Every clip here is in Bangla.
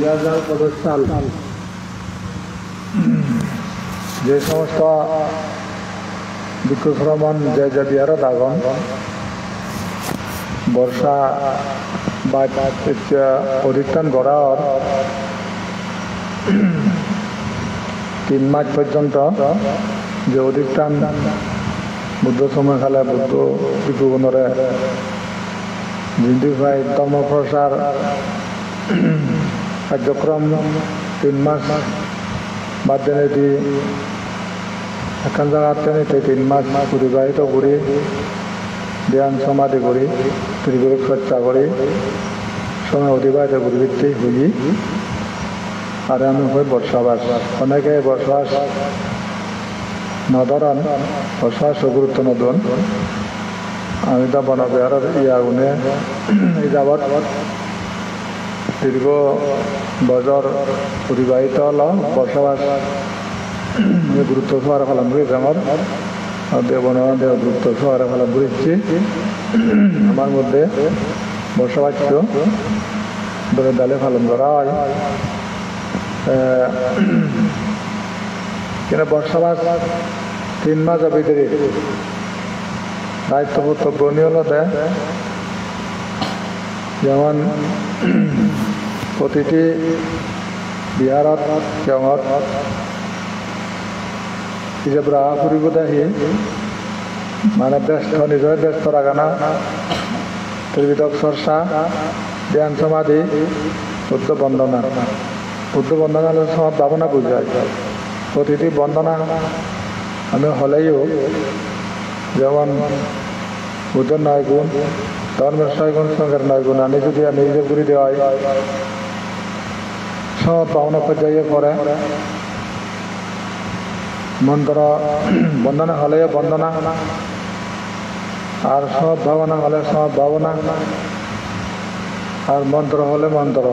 2015 সাল যে সমস্ত ভিক্ষুশ্রমণ যে বিহারত আগন বর্ষা বা অধিষ্ঠান গড়ার 3 মাস পর্যন্ত যে অধিষ্ঠান বুদ্ধ সময়কালে বুদ্ধ ভিক্ষুগণরে জিন্দিফাই ধর্মপ্রসার কার্যক্রম 3 মাস বাদ দিয়ে এখন জায়গাতে 3 মাস অতিবাহিত করি ধ্যান সমাধি করি ত্রিগুরু চর্চা করি সময় অতিবাহিত করি ভিত্তি হই আর আমি হই বর্ষাবাস অনেকে বর্ষাবাস নধরন বর্ষাবাস গুরুত্ব নদন আমি তো বনবিহারের ইয়াগুনে এই যাবৎ দীর্ঘ বছর অতিবাহিত হল বর্ষাবাস গুরুত্ব সহকারে পালন করেছে আমার দেবনদেব গুরুত্ব সহকারে পালন করেছি আমার মধ্যে বর্ষাবাস্য দলে দলে পালন করা হয় কিন্তু বর্ষাবাস 3 মাস ভিতরে দায়িত্ব কর্তব্য নিয়মতে যেমন প্রতিটি বিহারত জঙত হিসাবরা ফুরিবদাহি মানে ব্যস্ত নিজের ব্যস্ত রাখানা ত্রিবিধক চর্চা ধ্যান সমাধি বুদ্ধ বন্দনা সব ভাবনা বুঝায় প্রতিটি বন্দনা আমি হলেও যেমন বুদ্ধের 9 গুণ ধর্মের 6 গুণ সঙ্গের 9 গুণ আমি যদি নিজে ঘুরি দেওয়া হয় সব পাওনা পর্যায়ে পড়ে মন্ত্র বন্দনা হলেও বন্দনা আর সব ভাবনা হলে সব ভাবনা আর মন্ত্র হলে মন্ত্র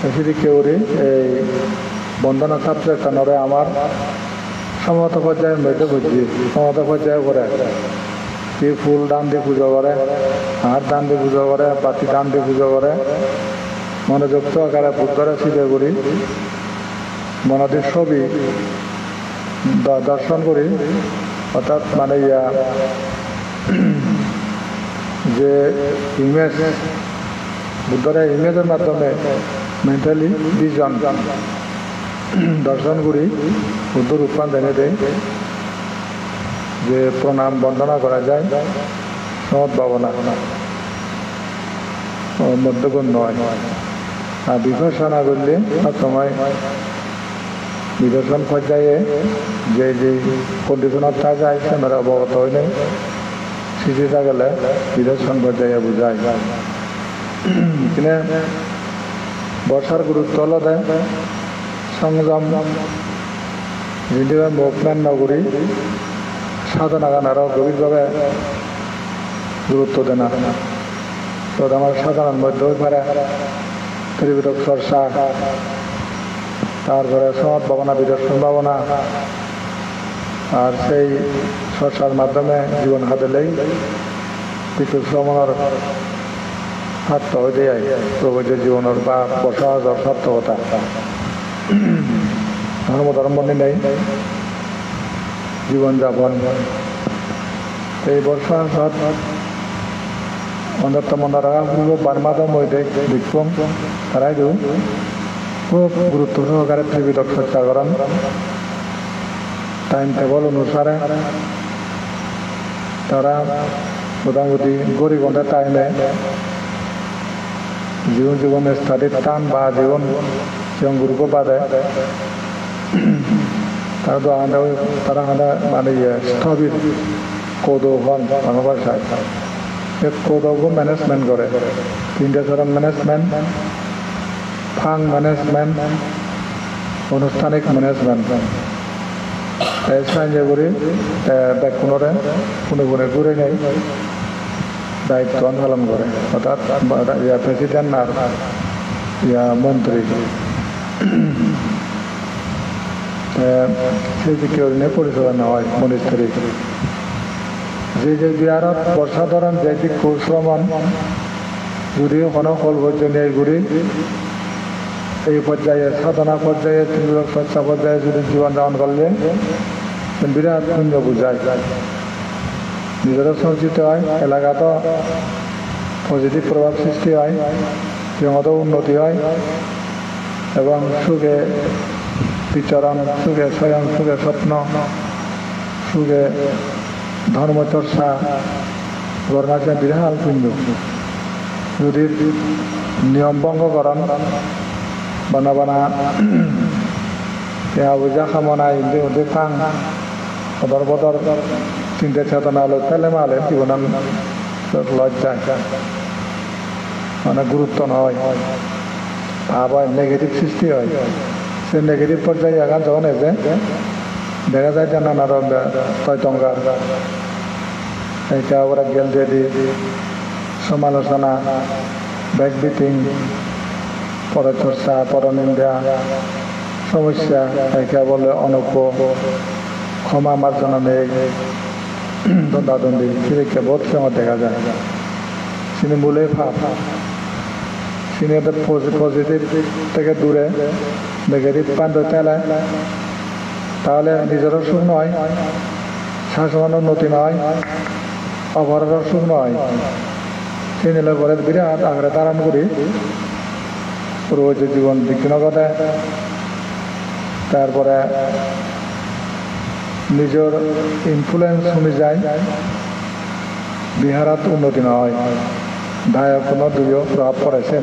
এসে কেউরি এই বন্দনা সাবজেক্টরে আমার সমত পর্যায়ের মধ্যে বুঝছি সমত পর্যায়ে করে কি ফুল দান দিয়ে পুজো করে হাত দান দিয়ে পুজো করে বাতি দান দিয়ে পুজো করে মনোযুক্ত আকারে বুদ্ধরে সিদ্ধ করি মনাদের ছবি দর্শন করি অর্থাৎ মানে যে ইমেজ বুদ্ধরে ইমেজের মাধ্যমে মেন্টালি ভিজন দর্শন করি বুদ্ধ রূপান দেখে দেয় যে প্রণাম বন্দনা করা যায় সৎ ভাবনা মধ্যগুণ নয় আর বিপর্যনা করলে সময় বিদর্শন পর্যায়ে যে যে কন্ডিশনত যায় সেনারা অবগত হয় নাই সিদ্ধিটা গেলে বিদর্শন পর্যায়ে বুঝায় কিনে বর্ষার গুরুত্ব হল দেয় সংযম যেভাবে মুভমেন্ট নগরী সাধনা গানারও গভীরভাবে গুরুত্ব দেয় না তো আমার সাধারণ মধ্যে হয়ে পারে ত্রিবিধক চর্চা তারপরে সৎ ভাবনা বিদর্শন ভাবনা আর সেই চর্চার মাধ্যমে জীবন হাতেলেই কিছু শ্রমণের সার্থ হয়ে যায় প্রবৈধ জীবনের বা বসবাসের সার্থকতা ধর্ম নেই জীবনযাপন এই বর্ষার অন্যতম পূর্ব বার্মাদম বৈদিক বিক্ষম তারাই খুব গুরুত্ব সহকারে ত্রিবিধক চর্চা করেন টাইম টেবল অনুসারে তারা মোটামুটি 2 ঘন্টা টাইমে জীবনের স্টাডির টান বা জীবন গুরুত্ব বাদে তারা মানে স্থবির কৌদৌহন বাংলা ভাষায় কৌদৌহ ম্যানেজমেন্ট করে 3টে চরণ ম্যানেজমেন্ট ফাং ম্যানেজমেন্ট আনুষ্ঠানিক ম্যানেজমেন্ট সাহায্য করি ব্যাকুণরে কোনো ঘুরে নেই দায়িত্ব পালন করে অর্থাৎ প্রেসিডেন্ট আর মন্ত্রী সেই দিকে নিয়ে পরিচালনা হয় মনিস্ট্রি যে বিহারত বর্ষাধরণ যে দিক কুশ্রমণ যদি কোনো ফল পর্যন্ত এই ঘুরি এই পর্যায়ে সাধনা পর্যায়ে তীব্র চর্চা পর্যায়ে যদি জীবন যাপন করলে বিরাট পুণ্য বোঝায় নিজেরও সঞ্চিত হয় এলাকাতেও পজিটিভ প্রভাব সৃষ্টি হয় জীবনতো উন্নতি হয় এবং সুখে বিচরণ সুখে স্বয়ং সুখে স্বপ্ন সুখে ধর্মচর্চা গণনা বিরাট পুণ্য যদি নিয়ম ভঙ্গ করেন বানা বানা বুঝা খামনা ইন্দে উদে ফাং সদর বদর চিন্তা চেতনা আলো ফেলে মালে জীবন লজ্জা মানে গুরুত্ব নয় ভাব হয় নেগেটিভ সৃষ্টি হয় সে নেগেটিভ পর্যায়ে আগান যখন এসে দেখা যায় যে নানা রকম তয়তঙ্গার এইটা ওরা গেল দিয়ে সমালোচনা ব্যাকবিটিং পরচর্চা পরনিন্দা সমস্যা একে বলে অনুপ ক্ষমা মার্জনা নেই দ্বন্দ্বাদ্বন্দ্বী সেদিকে বহুত সময় দেখা যায় তিনি মূলে ভাব তিনি পজিটিভ থেকে দূরে নেগেটিভ পান তেলায় তাহলে নিজেরও সুখ নয় শাসনের উন্নতি নয় অপরেরও সুখ নয় তিনি পরে বিরাট আগ্রে ধারণ করি পূর্বজ জীবন বিঘ্ন ঘটে তারপরে নিজের ইনফ্লুয়েন্স শুনে যায় বিহারাত উন্নতি নয় দায়ক কোনো দুইও প্রভাব পড়েছে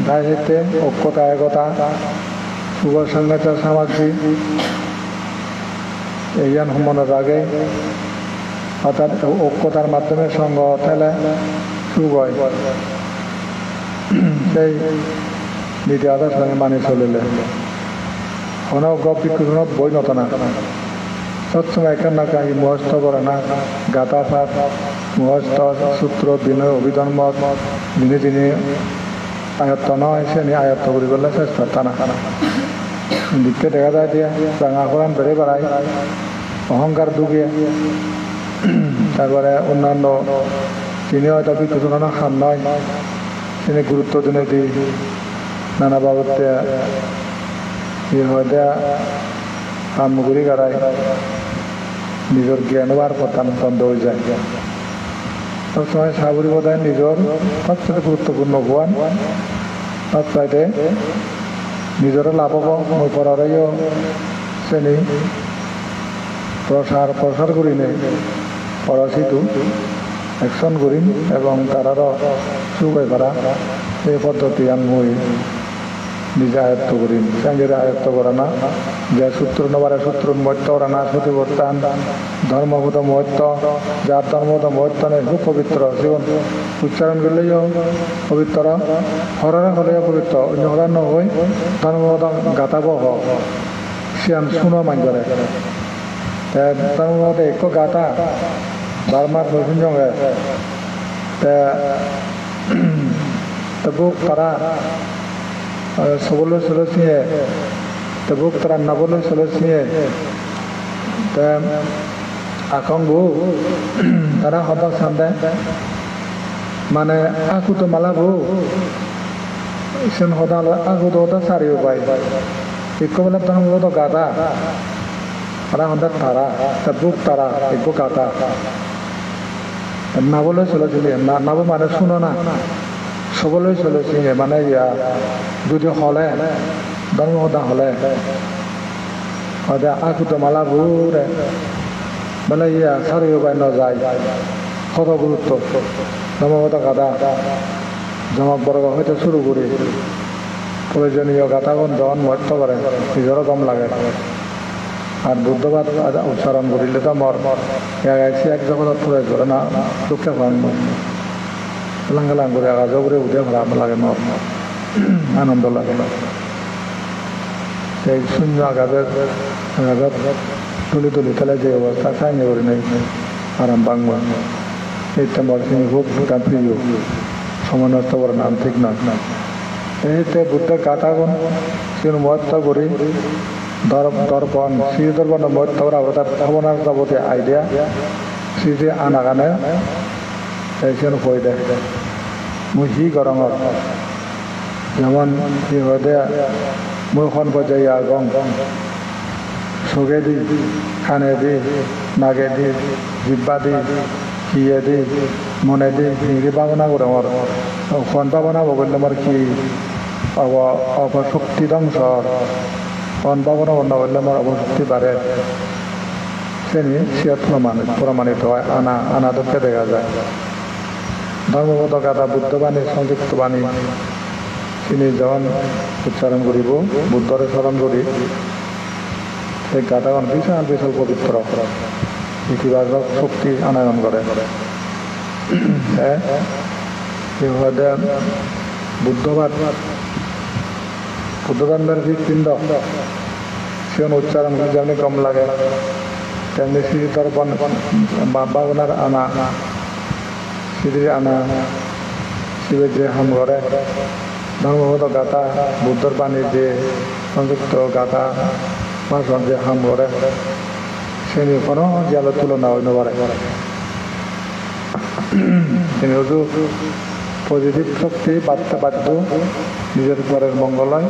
তাই হইতে ঐক্যতা একতা শুভ সংগত সামাজিক এই জ্ঞান ভ্রমণের আগে অর্থাৎ ঐক্যতার মাধ্যমে সঙ্গ ফেলে সুখ হয় সেই নীতি আদর্শ সঙ্গে মানি চলিলে কোনো গপ বিক্ষণ বই নত না সবসময় এখান না কাহি মুহস্ত করে না গাতা ফাত মুহস্ত সূত্র বিনয় অভিধর্ম দিনে দিনে আয়ত্ত নয় সে নিয়ে আয়ত্ত করি বললে শেষ করতে না দিককে দেখা যায় দিয়ে রাঙা কোরআন বেড়ে বেড়ায় অহংকার ঢুকিয়ে তারপরে অন্যান্য তিনি হয়তো বিক্ষণ খান নয় তিনি গুরুত্ব দিনে দিই নানা বাবদে হয়তো সামগ্রী গাড়ায় নিজের জ্ঞান বার প্রধান বন্ধ হয়ে যায় সবসময় সাবরি বোধহয় নিজের সবচেয়ে গুরুত্বপূর্ণ ভগবান সবচাইতে নিজেরও লাভ হব মই পরারও শ্রেণী প্রসার করি নেই পরাশিতু একশন করিম এবং তারারও সুখ হয়ে করা এই পদ্ধতি আমি মই নিজে আয়ত্ত করি সঙ্গে আয়ত্ত করে না যে সূত্র নবারে সূত্র মহত্ব ওরা না সতীবর্তান ধর্মগত মহত্ব যার ধর্মগত মহত্ব নেই খুব পবিত্র জীবন উচ্চারণ করলেও পবিত্র হররা হলেও পবিত্র অন্য হরার নয় ধর্মগত গাতাব হোক সিয়ান শুনো মান করে ধর্মগত এক গাতা বারমার নতুন জঙ্গে তবু তারা সবলৈ চলচিয়ে তবুক তারা নবলৈ চলচিয়ে আকংবু তারা সদা চান্দে মানে akuto malabu sen hoda akuto ta sariu bai ikko bala tan hoda gata para honda tara tabuk tara ikko gata নবলৈ চলছিলে নব মানে শুনো না সবলৈ চলেছে মানে ইয়া যদি হলে ধর্মতা হলে akuto malabu মানে ইয়া সারিও bai ন যায় কত গুরুত্ব ধর্মগত গাথা জমক বর্গ হইতে শুরু করি প্রয়োজনীয় গাথাগণ যখন মহত্ব করে নিজেরও কম লাগে আর বুদ্ধবাদ উচ্চারণ করিলে তো মর গাইছি এক জগৎ প্রয়োগ করে না দুঃখে পান লাঙ্গালাং করে আগাজ করে উঠে ভালো লাগে মর আনন্দ লাগে সেই শূন্য আঘাতের তুলি তুলি তাহলে যে অবস্থা সাইনে করি নেই আরাম বাংলা এইটা মরসিংহ খুব ভুটান প্রিয় সময় নষ্ট করে নাম ঠিক নয় এইতে বুদ্ধের গাথাগুণ সেগুলো মহত্ব করি দর্পণ শ্রী দর্পণ মহত্ব করা অর্থাৎ ভাবনার যাবতীয় আইডিয়া শ্রী যে আনাগানে এই সেগুলো হয়ে দেয় মই হি গরঙর যেমন কি হদে মই খন পর্যায়ে আগং চোখেদি কাণেদি নাকেদি জিব্বাদি কিয়েদি মনেদি হিংসি ভাবনা করে আমার খন ভাবনা বললে আমার কি অপশক্তি ধ্বংস খন ভাবনা বন্ধ করলে আমার অপশক্তি বাড়ে সেনি সিয়াত প্রমাণিত হয় আনাদকে দেখা যায় ধর্মগত গাথা বুদ্ধবাণী সংযুক্ত বাণী তিনি যখন উচ্চারণ করিব বুদ্ধরে স্মরণ করি সেই গাথাখন বিশাল বিশাল পবিত্র ইতিবাচক শক্তি আনয়ন করে বুদ্ধবাদ হৃৎপিণ্ড সিয়ন উচ্চারণ যেমনি কম লাগে তেমনি শ্রী দর্পণ ভাবনার আনা শ্রীর আনা শিবের যে হাম করে ধর্মগত গাথা বুদ্ধর বাণীর যে সংযুক্ত গাথা ভাষণ যে হাম করে সেনি কোনো জালের তুলনা হইতে পারে তিনি শুধু পজিটিভ শক্তি বার্তা বাধ্য নিজের ঘরের মঙ্গলয়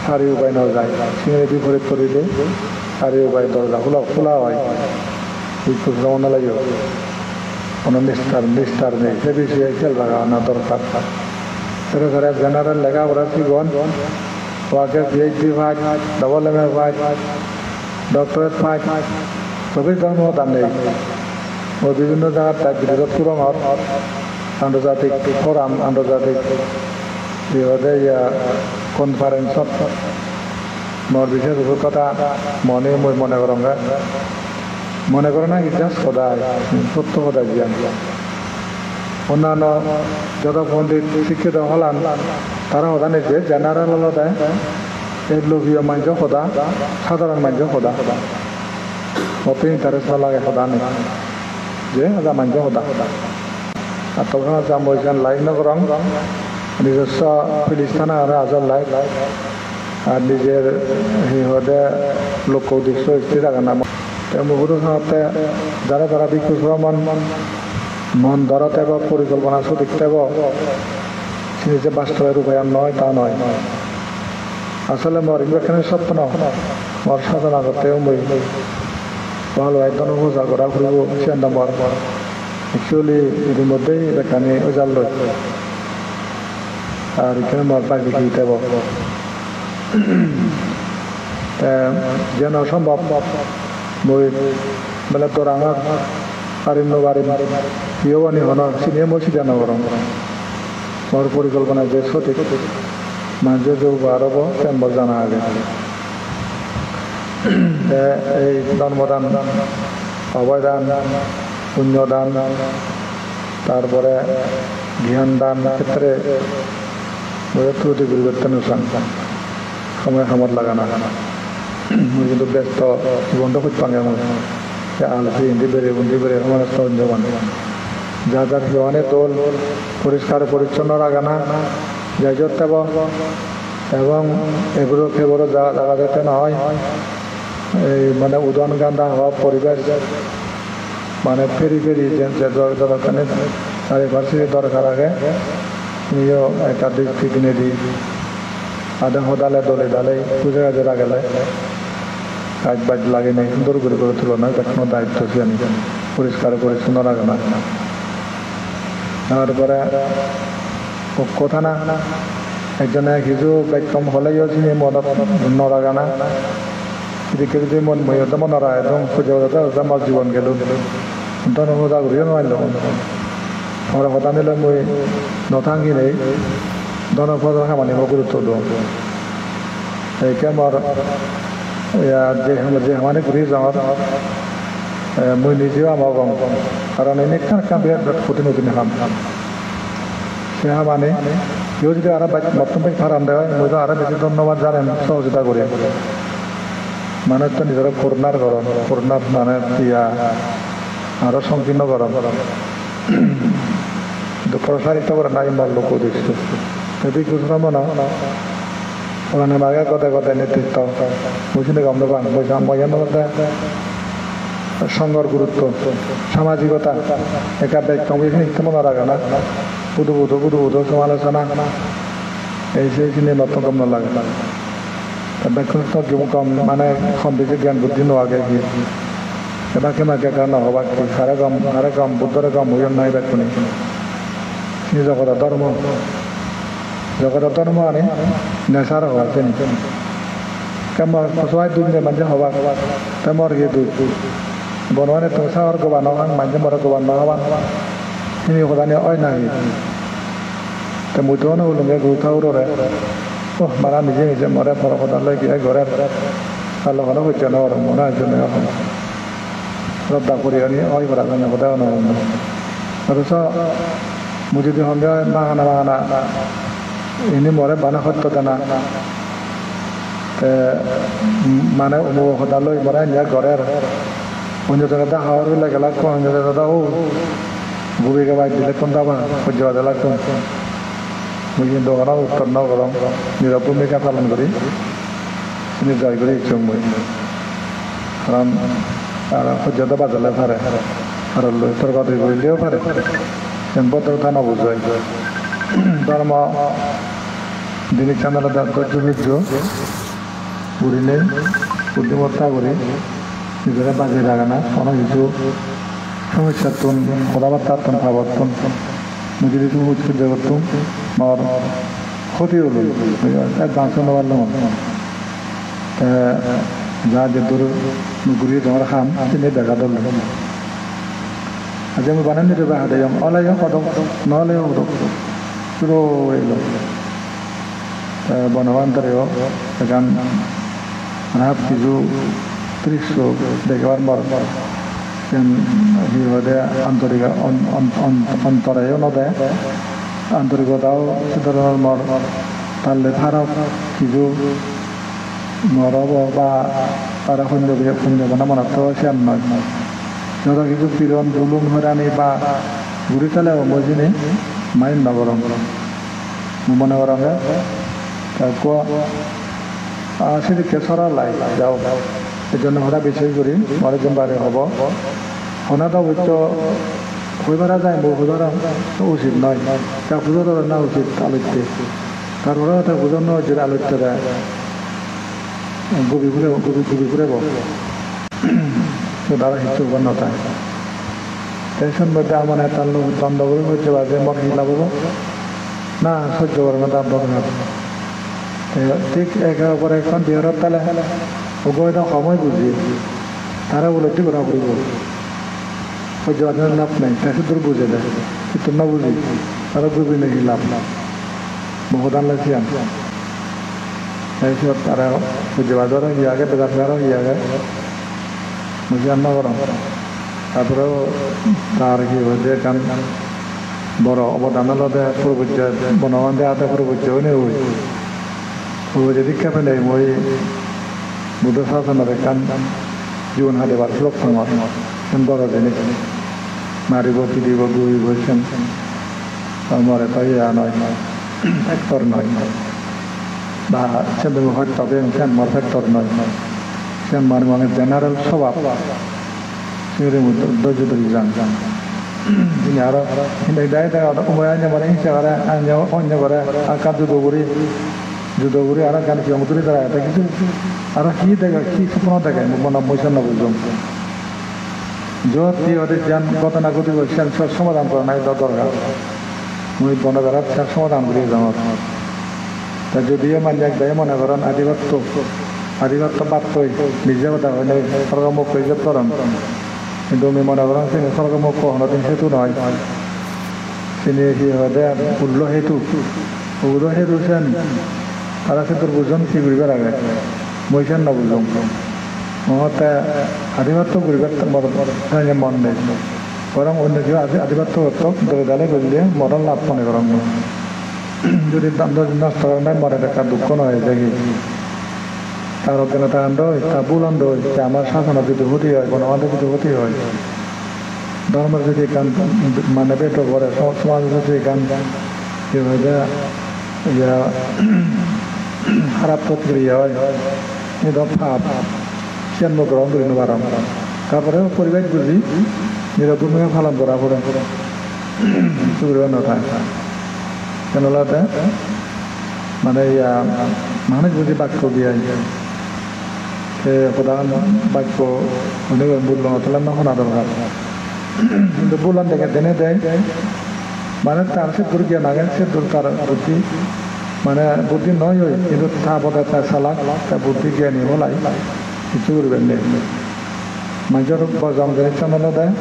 সারি উপায় নেওয়া যায় সিংহের বিপরীত করিলে সারি উপায় দরজা খোলা হয় একটু ভ্রমণ লাগে কোনো নিষ্ঠার নেই সে বিষয়ে খেয়াল রাখা না দরকার সেটা ধরে জেনারেল লেখাপড়া শিখন ওয়াকে PhD pi double M A pi doctorate পাই সবই ধর্ম তার নেই ও বিভিন্ন জায়গার তার বিরোধ কুরঙর আন্তর্জাতিক ফোরাম আন্তর্জাতিক বিরোধে কনফারেন্সত মোর বিশেষ অভিজ্ঞতা মই মনে করঙ্গা মনে করে না ইতিহাস সদায় সত্য সদায় জ্ঞান অন্যান্য যত পণ্ডিত শিক্ষিত হলান তারা সদা নিছে জেনারেল হলতে এই লোভীয় মাঞ্জ সদা সাধারণ মাঞ্জ সদা অত ইন্টারেস্ট নালাগে সদা নেই যে সদা মাঞ্জ সদা আর তখন যা মইখান লাইক নকরং নিজস্ব ফিলিস্তানা আর আজর লাইক আর নিজের সিহঁতে লোক উদ্দেশ্য স্থির রাখা না মুহুর সাথে যারা ভিক্ষু শ্রমণ মন ধরাতে বা পরিকল্পনা সঠিক দেব সে যে বাস্তবের রূপায়ণ নয় তা নয় আসলে মোর এখানে স্বপ্ন মোর সাধনা করতেও মই ভালো একদম পূজা করা ফুরব সেন্দা মোর অ্যাকচুয়ালি এর মধ্যেই এখানে ওজাল লই আর এখানে মোর বাকি কি দেব যেন সম্ভব মই বেলা তোর আমার পারিম নবারিম প্রিয় বাণী হন সিনিয়ে মই সিদ্ধা নগরম মোর পরিকল্পনা যে সঠিক মাঝে যে বাড়ব তেমন জানা আগে এই ধর্মদান অভয়দান পুণ্যদান তারপরে জ্ঞান দান ক্ষেত্রে ত্রুটি পরিবর্তন সময় খামত লাগানা মই কিন্তু ব্যস্ত জীবন খুঁজ পাঙ্গে মই আলসি হিন্দি বেড়ে আমার সঞ্জমান যা যার জীবনে তোল পরিষ্কার পরিচ্ছন্ন রাখানা যাই যাব এবং এগুলো জায়গা যাতে না হয় এই মানে উদন গান্ধা হওয়া পরিবেশ মানে ফেরি দরকার চারিপাশে দরকার আগে নিজেও একাধিক কিনে দিই আধা হদালে দলে পুজো কাজে লাগালে কাজ বাজ লাগে নাই সুন্দর করে তুলনা কোনো দায়িত্ব সে আমি পরিষ্কার পরিচ্ছন্ন রাখে না তারপরে কথা না একজনে কিছু ব্যক্তম হলেও চিনি মনত নরাগানা এদিকে যদি মন নরা একদম খুঁজে আমার জীবন গেল তখন সদা ঘুরিয়ে নোৱাৰিলো আমার সদা নিলে মই নথাঙ্গি নেই ধনপদৰ খামানি মই গুৰুত্ব দিওঁ সেইকে মোৰ যে মানে ঘূৰি যাওঁ মই নিজেও আমার গম কারণ এনে কাম বিরাট ক্ষতি নতুন খাম সে মানে কেউ যদি আরো বর্তমান ফারাম দেয় মই তো আরো বেশি ধন্যবাদ জানেন সহযোগিতা করে মানে তো নিজের করুণার গরম করুণার মানে ইয়া আরো সংকীর্ণ গরম কিন্তু প্রসারিত করে নাই আমার লোক উদ্দেশ্য যদি খুচরা মনে ওখানে বাঘে কথায় নেতৃত্ব বুঝিনি গম পান বলছিলাম বইয়ের মধ্যে সঙ্গর গুরুত্ব সামাজিকতা একা ব্যক্তি এখানে মনে রাখে না পুদু সমালোচনা এই সেইখিনি নতুন কম নালাগে কম মানে সন্দেহ জ্ঞান বুদ্ধি নোয়াগে কি এটা কেমাকে কারণ হবা কি হারে কম বুদ্ধরে কম হইন নাই বেকুনি জগতের ধর্ম আনে নেশার হওয়া কেন কেমন সবাই দুনিয়া মাঝে হবা তেমর গিয়ে বনবানে তো সাহর গোবান হবান মাঝে মরে গোবান হবান তিনি সদানি অয় নাই তে মুইতো না উলুঙ্গে গুথাউরে ও মারা নিজে মরে ফরকদালে গিয়ে ঘরে আল্লাহ হলো হচ্ছে না ওর মনে আছে না এখন রদ্দা করি আনি অয় করা জানে কোথাও না অথচ মু যদি সন্দেহ বাহানা ইনি মরে বানা সত্য জানা মানে সদালৈ মৰাই নিয়া ঘৰে অন্যজনে হাওয়ার হইলে গেলা অন্যজনে দাদা ও ভূমিকা বাইর দিলে কোন দাবা সহ্য দিলা কোন মুই কিন্তু ওখানে উত্তর ন করম নিরব ভূমিকা পালন করি নির্জয় করে ইচ্ছুক মই কারণ আর সহ্যতা বাজালে পারে আর তর্ক করলেও পারে বদ্রতা নবুঝায় ধর্ম দিনিক চান্দালা ধৈর্য বুড়ি নেই বুদ্ধিমত্তা করে নিজেরা বাজিয়ে রাখে না কোনো কিছু সমস্যার তুন কথাবার্তার তুন ভাবতুন নিজে কিছু উৎসর্য করতুম আমার ক্ষতি হলো গান শুনতে পারলাম যা যে দূর ঘুরিয়ে তোমার খাম তিনি দেখা ধরল আজ আমি বানান দিতে হাতে যাম অলাই কদম নহলে শুরু হইল বনবান্তরেও এখান রাত কিছু দৃশ্য দেখবার পর হিরোদে আন্তরিক অন্তরেও নদে আন্তরিকতাও ধরনের মর তাহলে ফারক কিছু মরব বা তারা সন্ধ্যা মনত সেন নয় যত কিছু পীড়ন জুলুম হরানি বা ঘুরি চালেও মজিনি মাইন নগরম মনে করঙ্গে তারপর সেদিকে সরালাই যাও এই জন্য ওরা বেশি করি মরে বারে হব ওনা তো অবশ্য হইবারা যায় হইবারা উচিত নয় তা পুজো না উচিত আলোচ্যে তারপরে তা বুঝানো উচিত আলোচ্য দেয় গভীর ঘুরে দাদা হিচ্ছু নতায় টেনশন মধ্যে আমার তার দ্বন্দ্ব করে হচ্ছে বা যে মত হিলাব না সহ্য করে না তার দরকার ঠিক একেবারে এখন বিহারের তালে ওগোটা সময় বুঝি তারা উপলব্ধি করা পড়ব সহ্য বাজার লাভ নেই তাই শুধু বুঝে দেয় কিন্তু না বুঝি তারা বুঝবি নাকি লাভ বহুদান লাগছি আমি তাৰপিছত তারা সূর্য বাজারও গিয়াগে বেজারও গিয়াগে বুঝি আন্না করো তারপরেও তার কি হয়েছে কারণ বড় অবদান লদে পূর্বজ্য বনবান দেওয়াতে পূর্বজ্যও নেই পূর্বজ্য দীক্ষা পেলে মই বুদ্ধ শাসনের কান জীবন হাতে বার লক্ষণ বড় জিনিস মারিব পিটিব গুড়িব সেন মরে তো ইয়া নয় ফ্যাক্টর নয় বা সেন হয়তো সেন মর ফ্যাক্টর নয় সেন মানে জেনারেল স্বভাব সেগুলির মধ্যে ধৈর্য ধরে যান তিনি আরো দেয় সময় আনে মানে হিংসা করে অন্য করে আকার যুদ্ধ করি আর গান কি আমতুরি তারা এটা কিছু আর কি দেখা কি স্বপ্ন দেখায় মনে মৈশন না বুঝলাম যদি ওদের জ্ঞান ঘটনা গতি করছেন সব সমাধান করা নাই দরকার মুই বনধারা সব সমাধান করি যাওয়ার তা যদিও মানে এক দায় মনে করেন আধিপত্য বার্তই নিজে কথা হয় নাই সর্বমুখ ইজ্জত করেন কিন্তু আমি মনে করেন তিনি সর্বমুখ হনদিন সেতু নয় তিনি কি হতে উল্ল সেতু উল্ল সেতু সেন তারা সেতুর বুঝন কি করিবার আগে মইছেন না বুঝলাম মহতে আধিপত্য করিবার মন নেই বরং অন্য কেউ আধিপত্য দলে দলে করলে মরণ লাভ মনে করেন যদি নষ্ট করেন নাই মরে দেখা দুঃখ নয় দেখি তার অজ্ঞানতা আন্দ তা ভুল আন্দ যে আমার শাসনের যদি ক্ষতি হয় গণমাধ্যমের যদি ক্ষতি হয় ধর্মের যদি গান মানে বেট করে সমাজের যদি গান কি হয়ে যায় খারাপ প্রতিক্রিয়া হয় এটা ভাব সেন্ন গ্রহণ করি পারাম তারপরে পরিবেশ বুঝি যেটা ভূমিকা পালন করা পড়ে নথায় কেনলাতে মানে মানুষ বুঝি বাক্য দিয়ে সে প্রধান বাক্য বলল নতলাম না শোনা দরকার কিন্তু বললাম দেখে দেনে দেয় মানে তার সে দূর গিয়ে নাগে সে দূর তার বুদ্ধি মানে বুদ্ধি নয় ওই কিন্তু তা বোধ তার চালাক তার বুদ্ধি জ্ঞানী হলাই কিছু করবেন নেই মানুষের বজম করে চালানো দেয়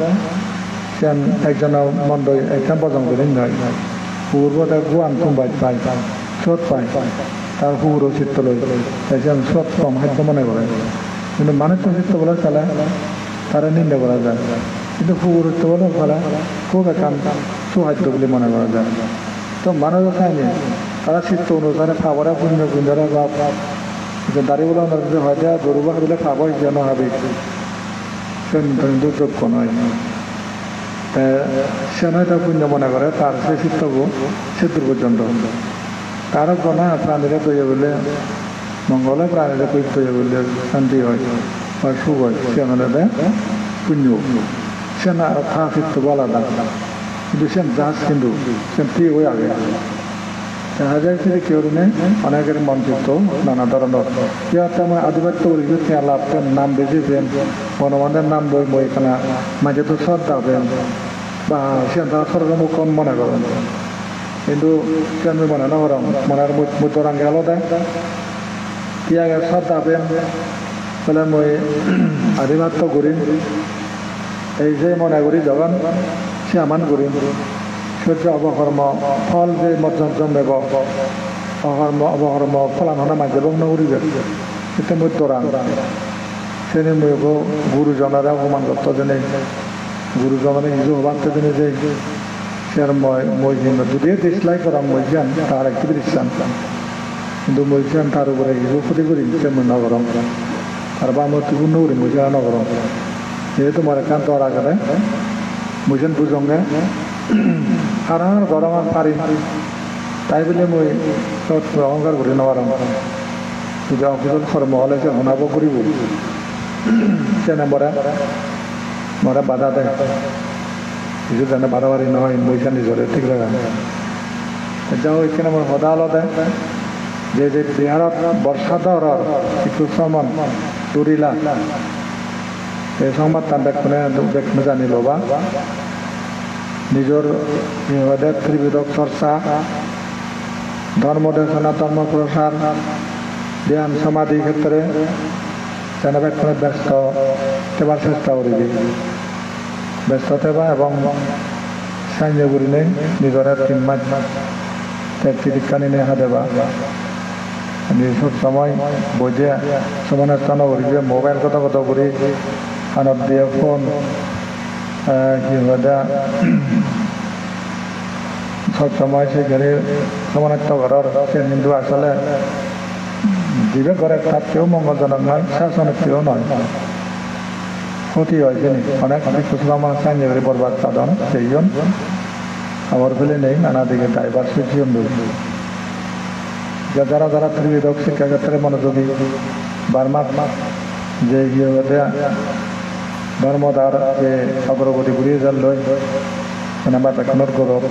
সে একজনের মন্দ একজন বজম করে নয় পূর্ব তার গুয়ান কুম্বাই পায় স্রোত পায় তার পুরো চিত্ত লই একজন স্রোত কম হাদ্য মনে করে কিন্তু মানুষ চিত্ত বলে চালে তারা নিন্দা করা যায় কিন্তু পুরুত্ব বলে ফলে খুব একান সুহাদ্য বলে মনে করা যায় তো মানুষও চায়নি তারা চিত্ত অনুসারে খাবারে পুণ্য গুঞ্জরে বা দাঁড়িয়ে বলে অনুযায়ী হয়তো গরু বা দিলে খাবো যেন হবে সে কিন্তু যোগ্য নয় সে নয় তার পুণ্য মনে করে তার সে চিত্তবু সিদ্ধুর পর্যন্ত তারও গণা প্রাণীরা তৈরি বলে মঙ্গলে প্রাণীরা তৈরি বলে শান্তি হয় বা সুখ হয় সে আমাদের পুণ্য সে না থা চিত্ত আলাদা কিন্তু সে জাহাজ কিন্তু সে ঠিক হয়ে আগে জাহাজের থেকে কেউ নেই অনেকের মন চিত্ত নানা ধরনের ইয়াতে আমার আধিপত্য পরিচিত লাভ নাম বেঁচেছেন বনমানের নাম বই বই এখানে মাঝে তো শ্রদ্ধা পেন বা সে তারা সর্বমুখন মনে করেন কিন্তু কেন মনে না করেন মনের মধ্যরাঙ্গে আলাদা ইয়াকে শ্রদ্ধা পেন বলে মই আধিপত্য করি এই যে মনে করি যখন সে আমান করি সূর্য অবকর্ম ফল যে মর্যাদ জন্মেব অকর্ম অবকর্ম ফলান হনা মাঝে বগ্ন উড়িবে সেটা মধ্যরাং সেনে ময়ব গুরুজনেরা অপমান করত জেনে গুরুজনে নিজে হবাতে জেনে যে সের মই যদিও ডিসলাইক করা মইজান তার একটি দৃশ্যান কিন্তু মইজান তার উপরে কিছু ক্ষতি করি সে মনে নগরম আর বা মূর্তিপূর্ণ করি মইজান নগরম যেহেতু মরে কান তোর আগে মইজান বুঝঙ্গে হারার গরম পারি তাই বলে মই অহংকার করি নগরম যদি অফিসত কর্ম হলে সে শুনাব কৰিব সেনে মরে বাধা দেয় কিছু জানে বাড়াবাড়ি নহয় মইজা নিজরে ঠিক লাগা যাও এখানে আমার সদালতে যে যে বিহারত বর্ষা দরর কিছু সমান তুরিলা এই সংবাদ তার দেখনে জানিল বা নিজের ত্রিবিধক চর্চা ধর্মদেশনা ধর্ম প্রসার ধ্যান সমাধি ক্ষেত্রে যেন ব্যক্তি ব্যস্ত সেবার চেষ্টা করবি ব্যস্ত থেবা এবং সাহায্য করি নেই নিজের তিনমাস চিকিৎসা নিয়ে দেবা সব সময় বইতে সমানাস্থান করবে মোবাইল কথা কথা করি কানত দিয়ে ফোন কি সব সময় সেখানে সমানাত্ম করার সে হিন্দু আসলে দিবে করে তার কেউ মঙ্গলজনক নয় শাসনের কেউ নয় ক্ষতি হয় যিনি অনেক কুসলামা সাহায্য করে বরবাদ সাধন সেই জন আমার ফেলে নেই নানা দিকে ডাইভার্সিটি যারা যারা ত্রিবিধক শিক্ষাক্ষেত্রে মনোযোগী বার্মাত যে ধর্মদার যে অগ্রগতি ঘুরিয়ে যান লই আমার এখনের গৌরব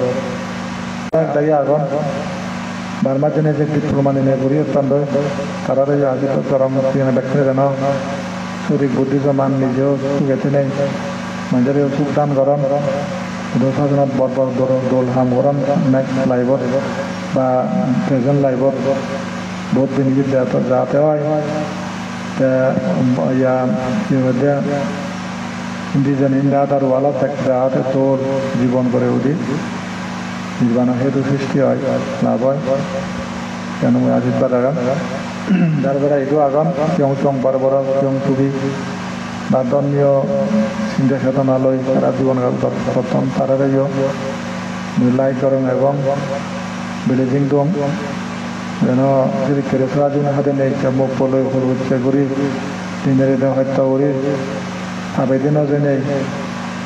তাই আগুন বার্মার জন্য যে ডিপ্লোমা নিয়ে ঘুরিয়ে তান তারা আজি চরম ব্যক্তি যেন শরীর বুদ্ধি মান নিজেও গেছে নেই মানুষের সুখ দান করেন সাজনত বড় বড় দোল হাম করেন নেক্সট লাইভত বা প্রেজেন্ট লাইভত বহুত বেনিফিট যাতে হয় ইন্ডিজেন ইন্ডিয়াত আর ওয়ালত যাতে তোর জীবন করে উঠি জীবন হেতু সৃষ্টি হয় লাভ হয় কেন মই আশীর্বাদ আগান যার দ্বারা এইটো আগান কেউ চং বড় বড় কেউ ছবি বা ধর্মীয় চিন্তা চেতনালৈ তারা জীবনকাল প্রথম তারারেও লাইক করং এবং বেলেজিং দং যেন যদি কেরেসরা দিন হাতে নেই মুখ পলৈ সর্বোচ্চ করি দিনের হত্যা করি আবেদিনও যে নেই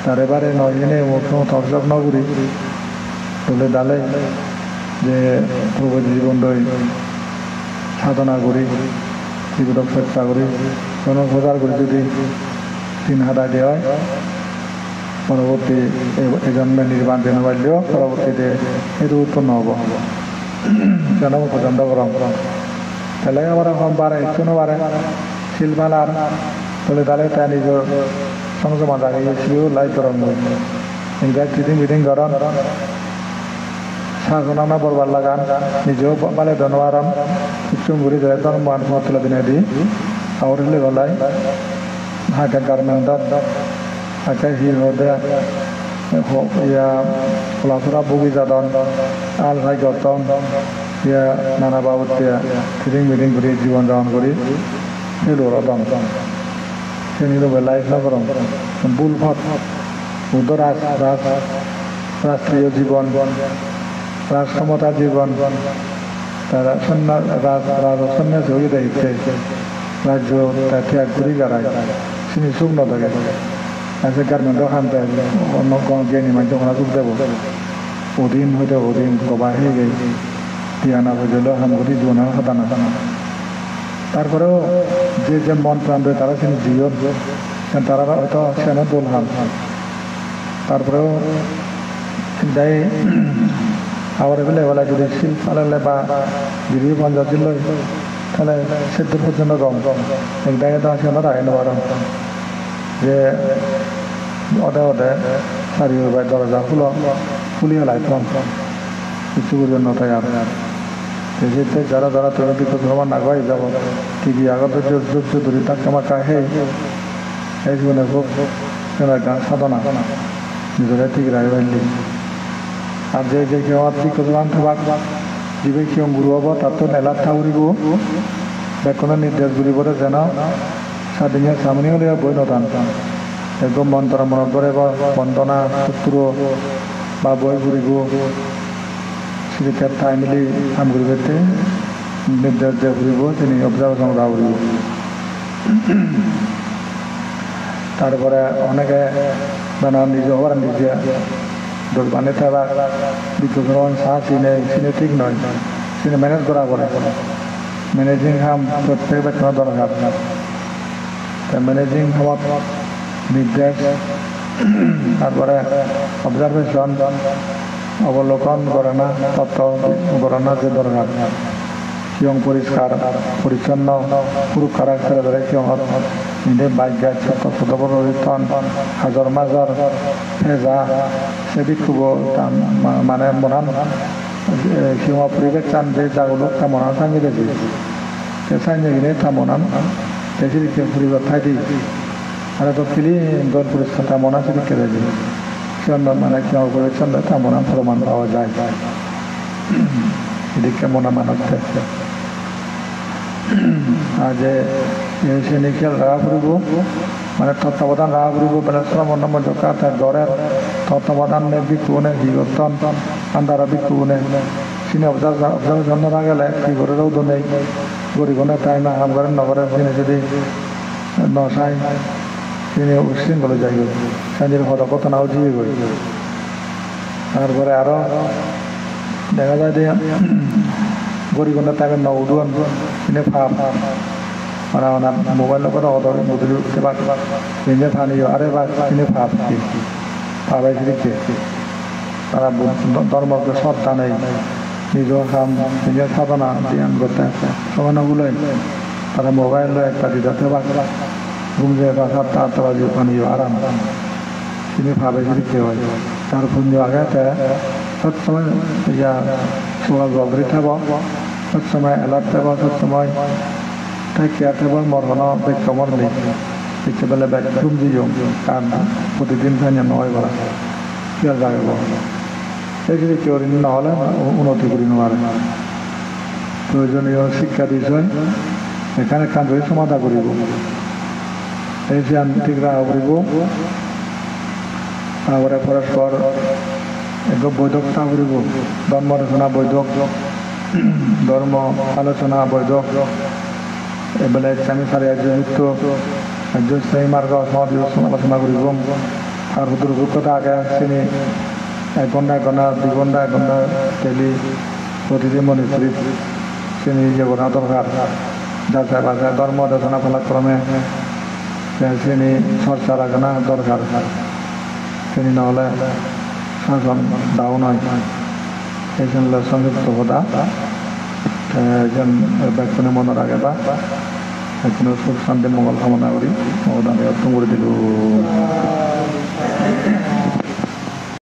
তারে বারে নয় জেনে মুখ থকজক নগরী বলে ডালে যে প্রভু জীবন সাধনা করি জীবনক চেষ্টা করি কোনো প্রচার করি যদি 3 হাজার দেওয়া হয় পরবর্তী এই জন্মে নির্বাণ যেন পারলেও পরবর্তীতে এর উৎপন্ন হব যেন পছন্দ করম তাহলে আবার এখন বারে কোনো বারে শিলমালার বলে তাহলে তাই নিজের সংযমা দাঁড়িয়েছিও লাই করম ইংরেজ চিঠি মিটিং করেন সাজনা বরবার লাগান নিজেও বালে ধনবারন কিছু ঘুরি ধরে তখন মান তুলে দিনে দিই আর হলে গলাই হাঁকে গার্মেন্টত হাঁকে হির হতে ইয়া ফলাফলা বগি যাদন আল ভাই গতন ইয়া নানা বাবদ ফিটিং মিটিং করে জীবন যাপন করি সেই দৌড়াতন সে নিরবে লাইফ না করম বুল ফট উদর রাষ্ট্রীয় জীবন রাজক্ষমতা জীবন তারা সন্ন্যাসী হয়ে দেখছে রাজ্য ত্যাগ করি গাড়ায় চিনি সুখ নথাকে আজকে গার্মেন্টও খানতে অন্য জ্ঞানী মাধ্যম সুখ দেব অধীন হইতে অধীন কবা হয়ে গে টিয়ানা হইলেও হাম করি জীবনে হতানা তারপরেও যে যে মন প্রাণ দেয় তারা চিনি জীবন তারা হয়তো সেনা দোল হাম তারপরেও যাই আবার এগুলো এগুলো যদি শিল ফালালে বা যদি পঞ্চাশ দিল তাহলে সেদ্ধর পর্যন্ত কম একটাই তো আছে না রাখেন বারণ যে ওদে ওদে সারি বাই দরজা ফুলিয়ে লাইতাম কিছু জন্য তাই আর যেতে যারা যারা তোর বিপদ ভ্রমণ আগাই যাব ঠিকই আগত যোগ্য দূরে তাকে আমার কাহে এই জীবনে খুব গান সাধনা নিজেরা ঠিক রাখবেন আর যে কেউ আপনি কোথাও থাক যিবে কেউ গুরু হব তার তো নেলার ঠাউরিব বেকনের নির্দেশ গুলি বলে যেন স্বাধীনের সামনে হলে বই নটান একদম মন্ত্র মনত করে বন্দনা শত্রু বা বই ঘুরিব সিরিকের ঠাই মিলি কাম ঘুরিবে নির্দেশ যে ঘুরিব তিনি অবজারভেশন ঘুরিব তারপরে অনেকে বানা নিজে হবার নিজে দোকানে থাকা বিদ্যুৎ সাহ চিনে ঠিক নয় চিনে ম্যানেজ করা করে ম্যানেজিং হাম প্রত্যেক বেতন দরকার ম্যানেজিং হামত নির্দেশ তারপরে অবজারভেশন অবলোকন করে না তত্ত্ব করে না যে দরকার কিয়ং পরিষ্কার পরিচ্ছন্ন সুরক্ষা রাখতে ধরে কিয়ং নিজে বাইক গাছ ছোট বড় হাজর মাজর ফেজা সে বিক্ষুব মানে মনান সিংহ পরিবেশ চান যে যাগুলো তা মনান সাঙ্গি দেখি সে সাইনে গিয়ে তা মনান দেখি পরিবার ঠাই দিই আর তো ফিলি দল পরিষ্কার তা মনা সে দিকে দেখি চন্দন মানে সিংহ পরিবেশ তা মনান প্রমাণ পাওয়া যায় এদিকে মনা মানুষ আর যে সে নিখিল রাখা ফুরিব মানে তত্ত্বাবধান রাখা ফুরিব বেলা শ্রমণ মধ্যকা তার ঘরের তত্ত্বাবধান বিক্ষুবনে হিগতন আন্দারা বিক্ষুবনে চিনি অবজারভেশন না গেলে কি করে রৌদ নেই গরিবনে তাই না হাম ঘরের নগরের চিনি যদি নসাই তিনি উশৃঙ্খলে যাই সাঞ্জির পদকথ নাও জিয়ে করি তারপরে আরো দেখা যায় যে গরিবনে তাকে নৌদুয়ান চিনে ফাপ মানে ওনার মোবাইল করে অদর বুঝলি উঠতে পারত চিনে ফানিও আরে বা চিনে ফাপ ফাবাই দিচ্ছে তারা ধর্মকে শ্রদ্ধা নেই নিজ কাম নিজের সাধনা ধ্যান করতে সমানগুলোই তারা মোবাইল একটা দিতে পারে ঘুম যে বাসার তারা যে পানিও আরাম চিনে ফাবাই দিচ্ছে হয় তার পুণ্য আগে সবসময় ইয়া সোয়া গবরি থাক সবসময় এলার্ট থাক সবসময় তাই কেয়ার থাকব মরহন বেক্ষমর নেই দেখতে পেলে ব্যাকরুম দিও কার প্রতিদিন খাইয়া নয় করা কেয়ার জাগাব এইগুলি কেউ নহলে উন্নতি করি নোৱাৰে প্রয়োজনীয় শিক্ষা বিষয় এখানে কান্ডই সমাধা করিব এই যে ঠিক রাখা করিব তারপরে পরস্পর একদম বৈধকতা করিব ধর্ম আলোচনা বৈধক ধর্ম আলোচনা বৈধক এবেলে ইসলামী সারি আর্যযুক্ত আর্য ইসলামী মার্গ আলোচনা করিব আর দুর্ভিক্ষতা আগে চিনি 1 ঘন্টা 1 ঘন্টা 2 ঘন্টা 1 ঘন্টা ডেলি প্রতিদিন মনিটরি চিনি ইয়ে করা দরকার যাচাই বাছাই ধর্ম আলোচনা ফলাক্রমে চিনি চর্চা রাখা দরকার চিনি নহলে শাসন ডাউন হয় এইজন সংযুক্ত কথা একজন ব্যাকুণে মনে রাখে বা এখন সুখ শান্তি মঙ্গল কামনা করি মঙ্গল আমি অর্থ করে দিল।